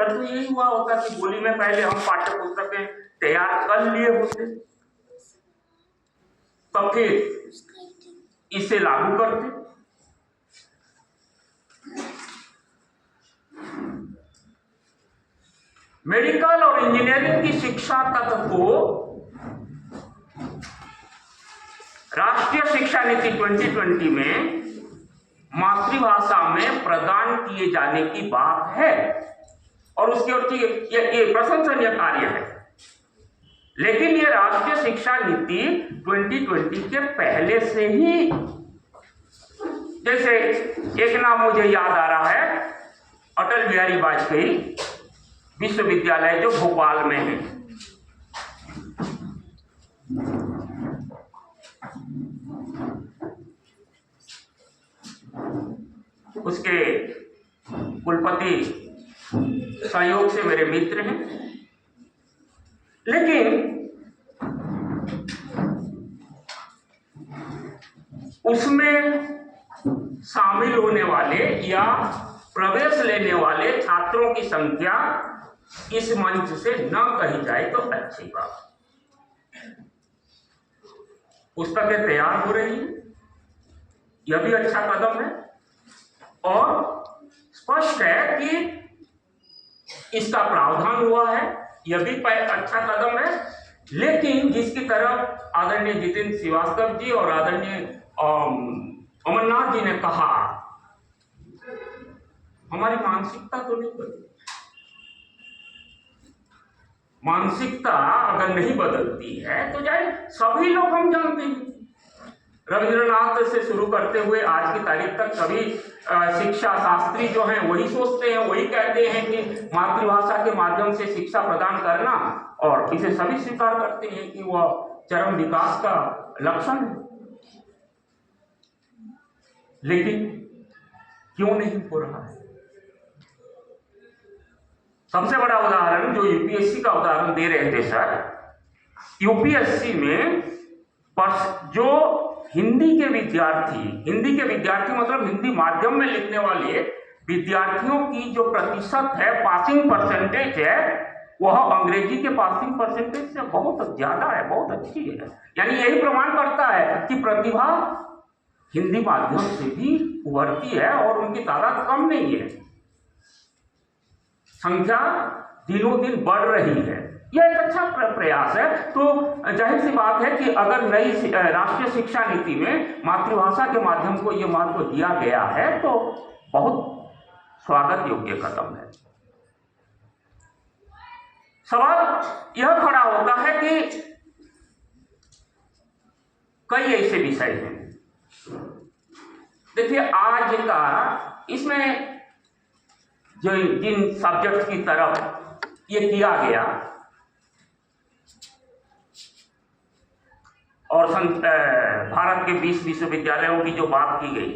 बेहतर तो यही हुआ होता कि होली में पहले हम पाठ्य पुस्तकें तैयार कर लिए होते, तब फिर इसे लागू करते। मेडिकल और इंजीनियरिंग की शिक्षा तक को राष्ट्रीय शिक्षा नीति 2020 में मातृभाषा में प्रदान किए जाने की बात है और उसकी ओर ये प्रशंसनीय कार्य है। लेकिन ये राष्ट्रीय शिक्षा नीति 2020 के पहले से ही, जैसे एक नाम मुझे याद आ रहा है, अटल बिहारी वाजपेयी विश्वविद्यालय जो भोपाल में है, उसके कुलपति सहयोग से मेरे मित्र हैं। लेकिन उसमें शामिल होने वाले या प्रवेश लेने वाले छात्रों की संख्या इस मंच से न कही जाए तो अच्छी बात। पुस्तकें तैयार हो रही है, यह भी अच्छा कदम है और स्पष्ट है कि इसका प्रावधान हुआ है, यह भी अच्छा कदम है। लेकिन जिसकी तरफ आदरणीय जितेंद्र श्रीवास्तव जी और आदरणीय अमरनाथ जी ने कहा, हमारी मानसिकता तो नहीं बदली। मानसिकता अगर नहीं बदलती है तो जाए सभी लोग हम जानते हैं, रविंद्रनाथ से शुरू करते हुए आज की तारीख तक सभी शिक्षा शास्त्री जो हैं वही सोचते हैं, वही कहते हैं कि मातृभाषा के माध्यम से शिक्षा प्रदान करना, और इसे सभी स्वीकार करते हैं कि वह चरम विकास का लक्षण है। लेकिन क्यों नहीं हो रहा है? सबसे बड़ा उदाहरण जो यूपीएससी का उदाहरण दे रहे थे सर, यूपीएससी में जो हिंदी के विद्यार्थी मतलब हिंदी माध्यम में लिखने वाले विद्यार्थियों की जो प्रतिशत है, पासिंग परसेंटेज है, वह अंग्रेजी के पासिंग परसेंटेज से बहुत ज्यादा है, बहुत अच्छी है। यानी यही प्रमाण करता है कि प्रतिभा हिंदी माध्यम से भी उभरती है और उनकी तादाद कम नहीं है, संख्या दिनों दिन बढ़ रही है। यह एक अच्छा प्रयास है। तो जाहिर सी बात है कि अगर नई राष्ट्रीय शिक्षा नीति में मातृभाषा के माध्यम को यह महत्व दिया गया है तो बहुत स्वागत योग्य कदम है। सवाल यह खड़ा होता है कि कई ऐसे विषय हैं, देखिए आज का इसमें जो जिन सब्जेक्ट की तरफ ये किया गया और भारत के 20 विश्वविद्यालयों की जो बात की गई,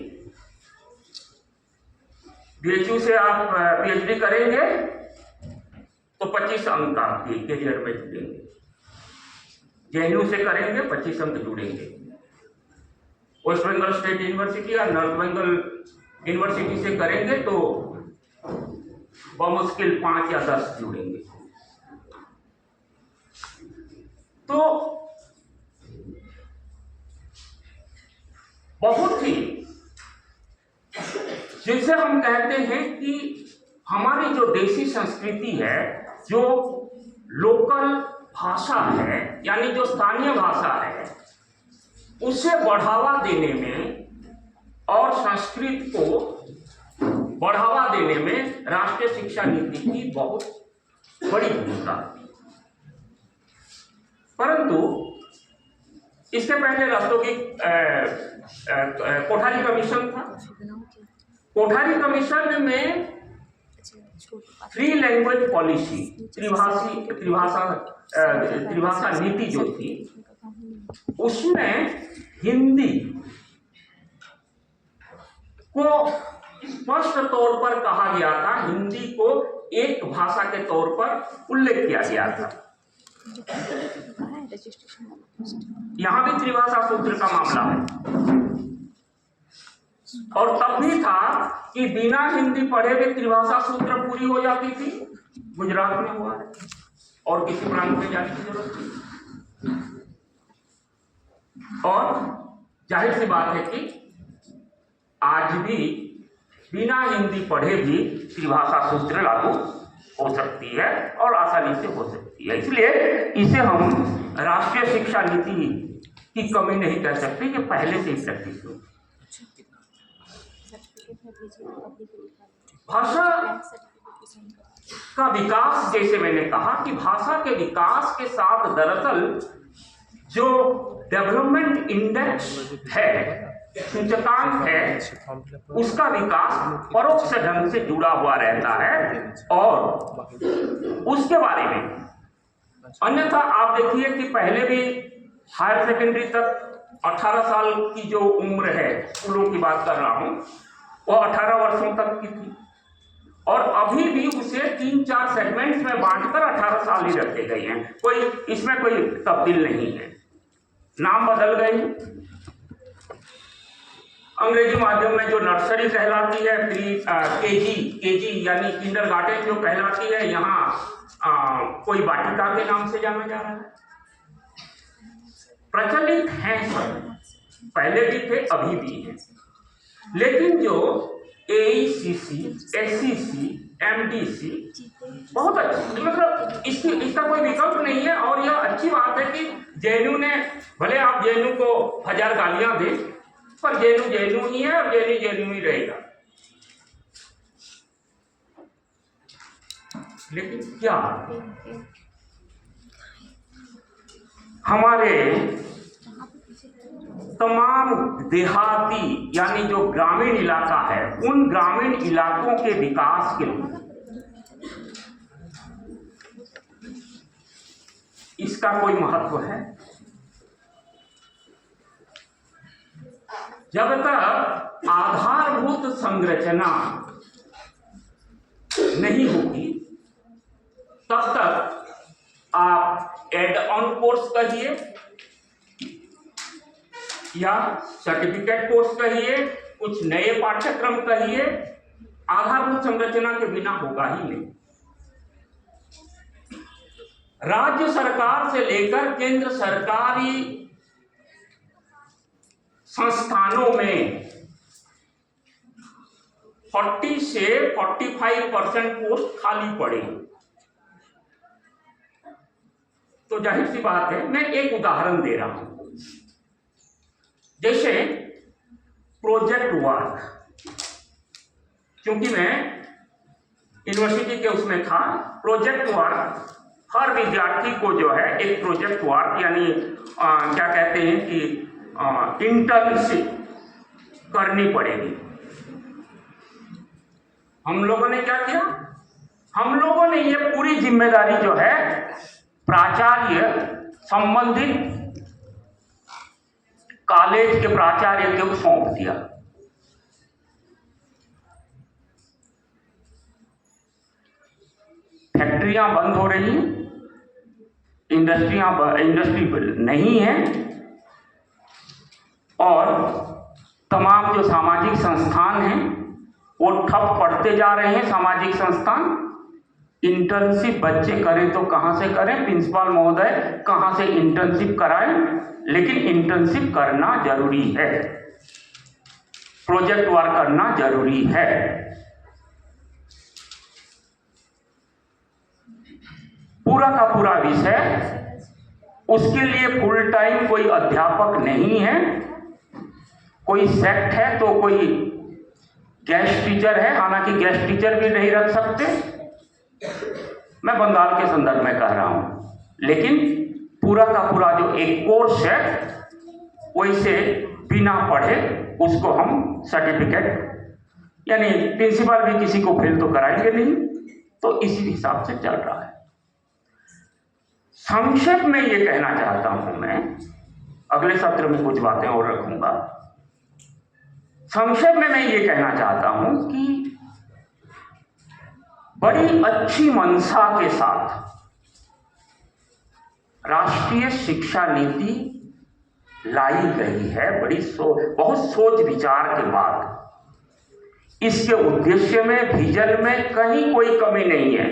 बीएचयू से आप पीएचडी करेंगे तो 25 अंक आपके करियर में जुड़ेंगे, जेएनयू से करेंगे 25 अंक जुड़ेंगे, वेस्ट बंगाल स्टेट यूनिवर्सिटी या नॉर्थ बंगाल यूनिवर्सिटी से करेंगे तो बमुश्किल 5 या 10 जुड़ेंगे। तो बहुत ही, जिसे हम कहते हैं कि हमारी जो देशी संस्कृति है, जो लोकल भाषा है, यानी जो स्थानीय भाषा है, उसे बढ़ावा देने में और संस्कृत को बढ़ावा देने में राष्ट्रीय शिक्षा नीति की बहुत बड़ी भूमिका है। परंतु इसके पहले रस्तोगी कोठारी कमीशन था। कोठारी कमीशन में 3 लैंग्वेज पॉलिसी, त्रिभाषा नीति जो थी, उसमें हिंदी को स्पष्ट तौर पर कहा गया था, हिंदी को एक भाषा के तौर पर उल्लेख किया गया था। यहां भी त्रिभाषा सूत्र का मामला है और तब भी था कि बिना हिंदी पढ़े हुए त्रिभाषा सूत्र पूरी हो जाती थी गुजरात में हुआ है और किसी प्रांत में जाने की जरूरत नहीं। और जाहिर सी बात है कि आज भी बिना हिंदी पढ़े भी त्रिभाषा सूत्र लागू हो सकती है और आसानी से हो सकती है। इसलिए इसे हम राष्ट्रीय शिक्षा नीति की कमी नहीं कह सकते, कि पहले से ही प्रैक्टिस हो। भाषा का विकास, जैसे मैंने कहा कि भाषा के विकास के साथ दरअसल जो डेवलपमेंट इंडेक्स है, सूचकांक है, उसका विकास परोक्ष ढंग से जुड़ा हुआ रहता है। और उसके बारे में अन्यथा आप देखिए कि पहले भी हायर सेकेंडरी तक 18 साल की जो उम्र है, स्कूलों की बात कर रहा हूं, वो 18 वर्षों तक की थी और अभी भी उसे 3-4 सेगमेंट्स में बांटकर 18 साल ही रखे गए हैं। कोई इसमें कोई तब्दील नहीं है, नाम बदल गए। अंग्रेजी माध्यम में जो नर्सरी कहलाती है, केजी यानी किंडरगार्टन जो कहलाती है, यहाँ कोई वाटिका के नाम से जाना जा रहा है। प्रचलित हैं सब, पहले भी थे अभी भी हैं, लेकिन जो AECC, SEC, MDC बहुत अच्छी, मतलब इसका कोई विकल्प नहीं है। और यह अच्छी बात है कि JNU ने, भले आप JNU को 1000 गालियां दें, पर JNU ही है और JNU ही रहेगा। लेकिन क्या हमारे तमाम देहाती यानी जो ग्रामीण इलाका है, उन ग्रामीण इलाकों के विकास के लिए इसका कोई महत्व है? जब तक आधारभूत संरचना नहीं होगी तब तक आप एड ऑन कोर्स कहिए या सर्टिफिकेट कोर्स कहिए, कुछ नए पाठ्यक्रम कहिए, आधारभूत संरचना के बिना होगा ही नहीं। राज्य सरकार से लेकर केंद्र सरकारी संस्थानों में 40 से 45% पोस्ट खाली पड़े। तो जाहिर सी बात है, मैं एक उदाहरण दे रहा हूं। जैसे प्रोजेक्ट वर्क, क्योंकि मैं यूनिवर्सिटी के उसमें था, प्रोजेक्ट वर्क हर विद्यार्थी को जो है एक प्रोजेक्ट वर्क यानी क्या कहते हैं कि इंटर्नशिप करनी पड़ेगी। हम लोगों ने क्या किया? हम लोगों ने ये पूरी जिम्मेदारी जो है प्राचार्य, संबंधित कॉलेज के प्राचार्य को सौंप दिया। फैक्ट्रियां बंद हो रही हैं, इंडस्ट्री नहीं है, और तमाम जो सामाजिक संस्थान हैं वो ठप पड़ते जा रहे हैं। सामाजिक संस्थान इंटर्नशिप बच्चे करें तो कहां से करें? प्रिंसिपल महोदय कहां से इंटर्नशिप कराएं? लेकिन इंटर्नशिप करना जरूरी है, प्रोजेक्ट वर्क करना जरूरी है। पूरा का पूरा विषय, उसके लिए फुल टाइम कोई अध्यापक नहीं है, कोई सेक्ट है तो कोई गेस्ट टीचर है, हालांकि गेस्ट टीचर भी नहीं रख सकते, मैं बंगाल के संदर्भ में कह रहा हूं। लेकिन पूरा का पूरा जो एक कोर्स है वैसे बिना पढ़े उसको हम सर्टिफिकेट, यानी प्रिंसिपल भी किसी को फेल तो कराएंगे नहीं, तो इसी हिसाब से चल रहा है। संक्षेप में ये कहना चाहता हूं, मैं अगले सत्र में कुछ बातें और रखूंगा। संक्षेप में मैं ये कहना चाहता हूं कि बड़ी अच्छी मंशा के साथ राष्ट्रीय शिक्षा नीति लाई गई है, बहुत सोच विचार के बाद। इसके उद्देश्य में, विजन में कहीं कोई कमी नहीं है।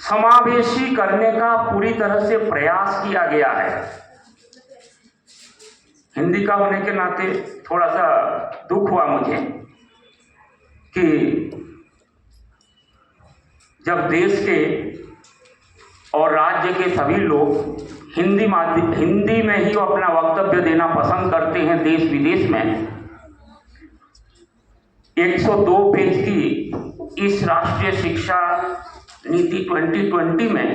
समावेशी करने का पूरी तरह से प्रयास किया गया है। हिंदी का होने के नाते थोड़ा सा दुख हुआ मुझे कि जब देश के और राज्य के सभी लोग हिंदी में ही अपना वक्तव्य देना पसंद करते हैं देश विदेश में, 102 पेज की इस राष्ट्रीय शिक्षा नीति 2020 में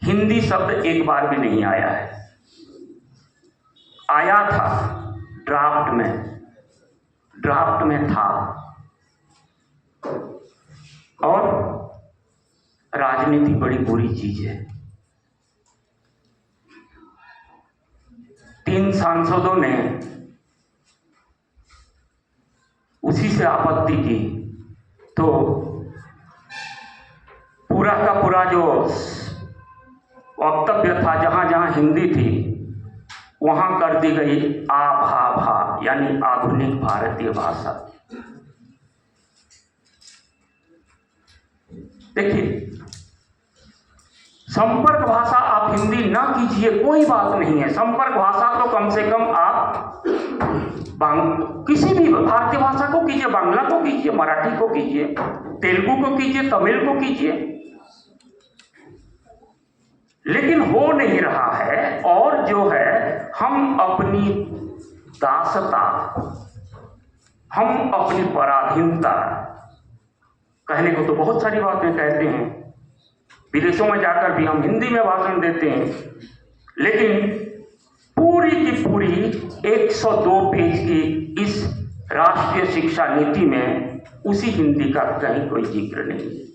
हिंदी शब्द एक बार भी नहीं आया है। आया था ड्राफ्ट में था। और राजनीति बड़ी बुरी चीज है। 3 सांसदों ने उसी से आपत्ति की तो पूरा का पूरा जो वक्तव्य था, जहां जहां हिंदी थी वहां कर दी गई आ भा भा, यानी आधुनिक भारतीय भाषा। देखिए, संपर्क भाषा आप हिंदी ना कीजिए, कोई बात नहीं है। संपर्क भाषा तो कम से कम आप किसी भी भारतीय भाषा को कीजिए, बांग्ला को कीजिए, मराठी को कीजिए, तेलुगु को कीजिए, तमिल को कीजिए, लेकिन हो नहीं रहा है। और जो है, हम अपनी दासता, हम अपनी पराधीनता, कहने को तो बहुत सारी बातें कहते हैं, विदेशों में जाकर भी हम हिंदी में भाषण देते हैं, लेकिन पूरी की पूरी 102 पेज की इस राष्ट्रीय शिक्षा नीति में उसी हिंदी का कहीं कोई जिक्र नहीं है।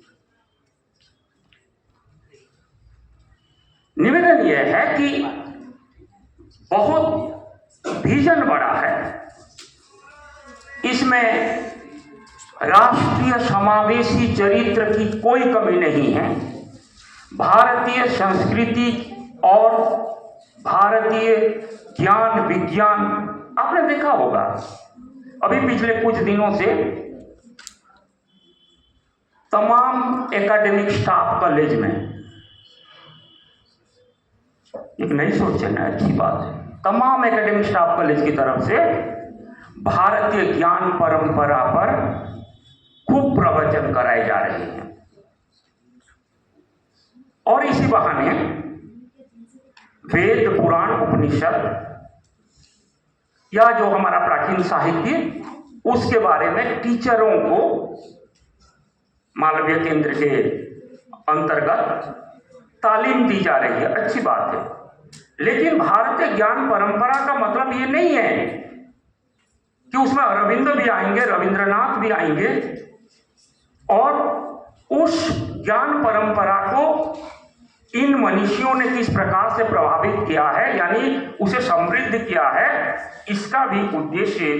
निवेदन यह है कि बहुत विजन बड़ा है, इसमें राष्ट्रीय समावेशी चरित्र की कोई कमी नहीं है। भारतीय संस्कृति और भारतीय ज्ञान विज्ञान, आपने देखा होगा अभी पिछले कुछ दिनों से तमाम एकेडमिक स्टाफ कॉलेज में एक नई सोच है, अच्छी बात है, तमाम एकेडमिक स्टाफ कॉलेज की तरफ से भारतीय ज्ञान परंपरा पर खूब प्रवचन कराए जा रहे हैं। और इसी बहाने वेद पुराण उपनिषद या जो हमारा प्राचीन साहित्य, उसके बारे में टीचरों को मालवीय केंद्र के अंतर्गत तालीम दी जा रही है, अच्छी बात है। लेकिन भारतीय ज्ञान परंपरा का मतलब ये नहीं है कि उसमें अरविंद भी आएंगे, रविंद्रनाथ भी आएंगे और उस ज्ञान परंपरा को इन मनीषियों ने किस प्रकार से प्रभावित किया है, यानी उसे समृद्ध किया है, इसका भी उद्देश्य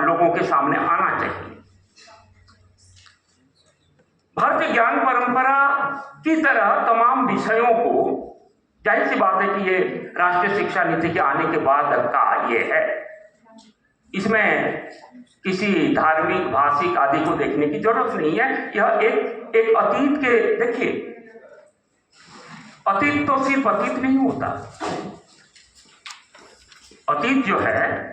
लोगों के सामने आना चाहिए। भारतीय ज्ञान परंपरा की तरह तमाम विषयों को, जाहिर सी बात है कि ये राष्ट्रीय शिक्षा नीति के आने के बाद का ये है, इसमें किसी धार्मिक भाषिक आदि को देखने की जरूरत नहीं है। यह एक अतीत के, देखिए अतीत तो सिर्फ अतीत नहीं होता, अतीत जो है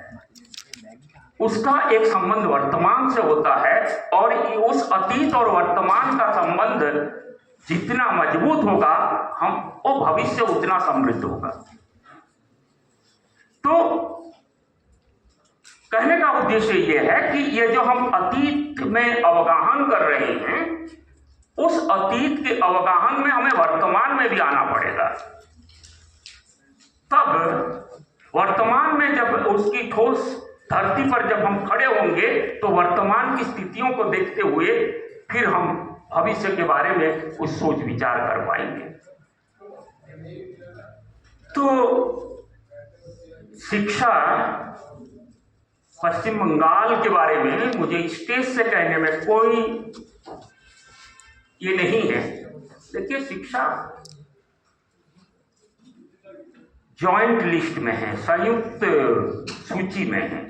उसका एक संबंध वर्तमान से होता है, और उस अतीत और वर्तमान का संबंध जितना मजबूत होगा वो भविष्य उतना समृद्ध होगा। तो कहने का उद्देश्य यह है कि ये जो हम अतीत में अवगाहन कर रहे हैं, उस अतीत के अवगाहन में हमें वर्तमान में भी आना पड़ेगा। तब वर्तमान में जब उसकी ठोस धरती पर जब हम खड़े होंगे, तो वर्तमान की स्थितियों को देखते हुए फिर हम भविष्य के बारे में कुछ सोच विचार कर पाएंगे। तो शिक्षा पश्चिम बंगाल के बारे में मुझे स्टेज से कहने में कोई ये नहीं है। देखिए, शिक्षा जॉइंट लिस्ट में है, संयुक्त सूची में है,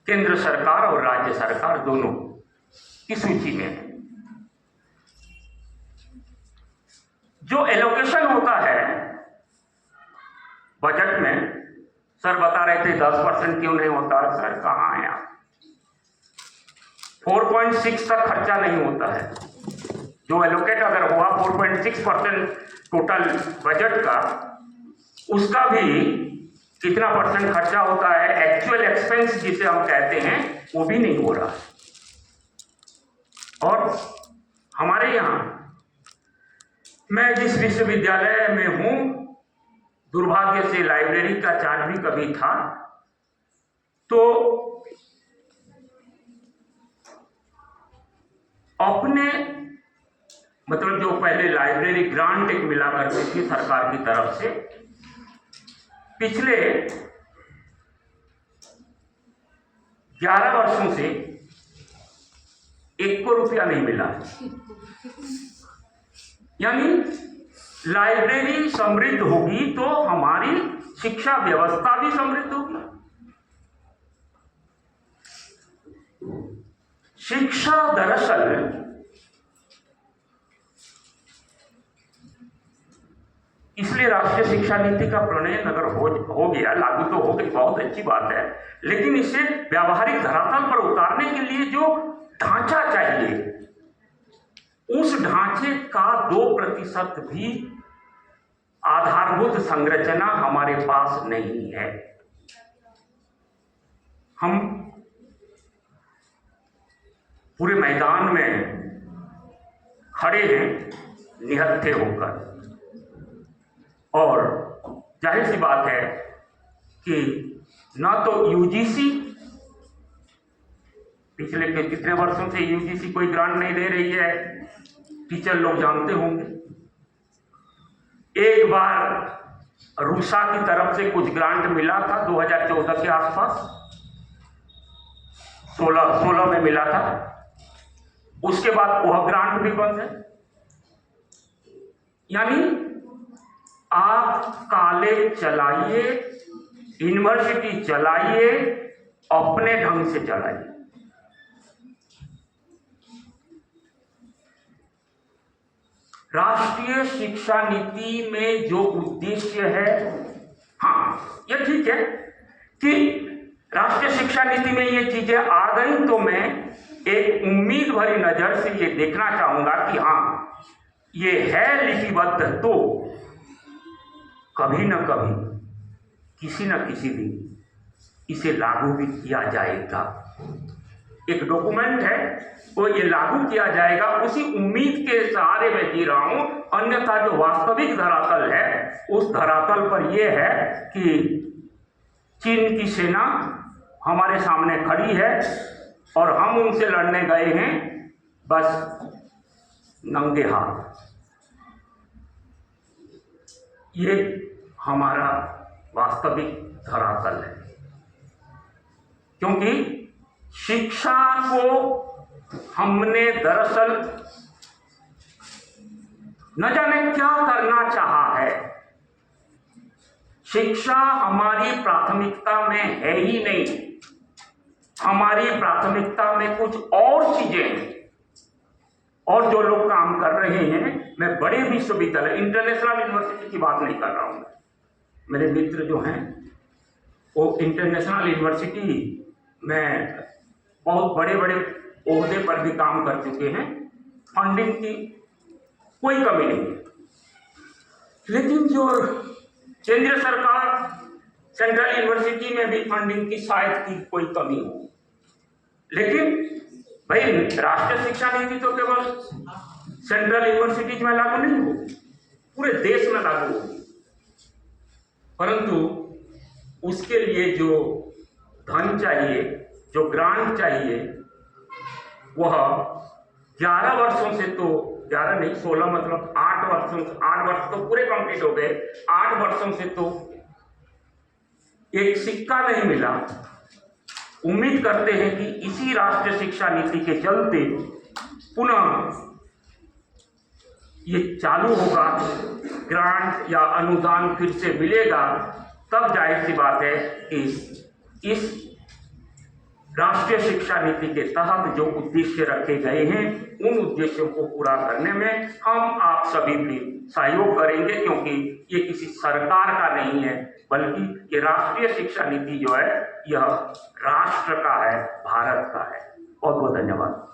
केंद्र सरकार और राज्य सरकार दोनों की सूची में है। जो एलोकेशन होता है बजट में, सर बता रहे थे 10% क्यों नहीं होता। सर कहाँ आया, 4.6 तक खर्चा नहीं होता है। जो एलोकेट अगर हुआ 4.6% टोटल बजट का, उसका भी कितना परसेंट खर्चा होता है, एक्चुअल एक्सपेंस जिसे हम कहते हैं, वो भी नहीं हो रहा। और हमारे यहाँ, मैं जिस विश्वविद्यालय में हूं, दुर्भाग्य से लाइब्रेरी का चार्ज भी कभी था, तो अपने मतलब जो पहले लाइब्रेरी ग्रांट एक मिला करती थी सरकार की तरफ से, पिछले 11 वर्षों से 1 रुपया नहीं मिला। यानी लाइब्रेरी समृद्ध होगी तो हमारी शिक्षा व्यवस्था भी समृद्ध होगी। शिक्षा दरअसल इसलिए राष्ट्रीय शिक्षा नीति का प्रणयन अगर हो गया, लागू तो हो गई, बहुत अच्छी बात है, लेकिन इसे व्यावहारिक धरातल पर उतारने के लिए जो ढांचा चाहिए, उस ढांचे का 2% भी आधारभूत संरचना हमारे पास नहीं है। हम पूरे मैदान में खड़े हैं निहत्थे होकर, और जाहिर सी बात है कि ना तो यूजीसी पिछले कितने वर्षों से यूजीसी कोई ग्रांट नहीं दे रही है, टीचर लोग जानते होंगे। एक बार रूसा की तरफ से कुछ ग्रांट मिला था 2014 के आसपास, 16 में मिला था, उसके बाद वह ग्रांट भी बंद है। यानी आप कॉलेज चलाइए, यूनिवर्सिटी चलाइए, अपने ढंग से चलाइए। राष्ट्रीय शिक्षा नीति में जो उद्देश्य है, हाँ ये ठीक है कि राष्ट्रीय शिक्षा नीति में ये चीजें आ गई, तो मैं एक उम्मीद भरी नजर से ये देखना चाहूंगा कि हाँ ये है लिपिबद्ध, तो कभी न कभी किसी न किसी दिन इसे लागू भी किया जाएगा। एक डॉक्यूमेंट है, वो ये लागू किया जाएगा, उसी उम्मीद के सहारे में जी रहा हूं। अन्यथा जो वास्तविक धरातल है, उस धरातल पर यह है कि चीन की सेना हमारे सामने खड़ी है और हम उनसे लड़ने गए हैं बस नंगे हाथ। ये हमारा वास्तविक धरातल है, क्योंकि शिक्षा को हमने दरअसल न जाने क्या करना चाहा है। शिक्षा हमारी प्राथमिकता में है ही नहीं, हमारी प्राथमिकता में कुछ और चीजें हैं। और जो लोग काम कर रहे हैं, मैं बड़े विश्वविद्यालय, इंटरनेशनल यूनिवर्सिटी की बात नहीं कर रहा हूं, मेरे मित्र जो हैं वो इंटरनेशनल यूनिवर्सिटी में बहुत बड़े बड़े ओहदे पर भी काम कर चुके हैं, फंडिंग की कोई कमी नहीं है। लेकिन जो केंद्र सरकार, सेंट्रल यूनिवर्सिटी में भी फंडिंग की शायद की कोई कमी हो, लेकिन भाई राष्ट्रीय शिक्षा नीति तो केवल सेंट्रल यूनिवर्सिटीज में लागू नहीं हो, पूरे देश में लागू हो, परंतु उसके लिए जो धन चाहिए, जो ग्रांट चाहिए, वह 11 वर्षों से, तो 11 नहीं 16 मतलब 8 वर्ष तो पूरे कंप्लीट हो गए, 8 वर्षों से तो एक सिक्का नहीं मिला। उम्मीद करते हैं कि इसी राष्ट्रीय शिक्षा नीति के चलते पुनः ये चालू होगा, ग्रांट या अनुदान फिर से मिलेगा, तब जाहिर सी बात है कि इस राष्ट्रीय शिक्षा नीति के तहत जो उद्देश्य रखे गए हैं उन उद्देश्यों को पूरा करने में हम आप सभी भी सहयोग करेंगे, क्योंकि ये किसी सरकार का नहीं है, बल्कि ये राष्ट्रीय शिक्षा नीति जो है यह राष्ट्र का है, भारत का है। बहुत बहुत धन्यवाद।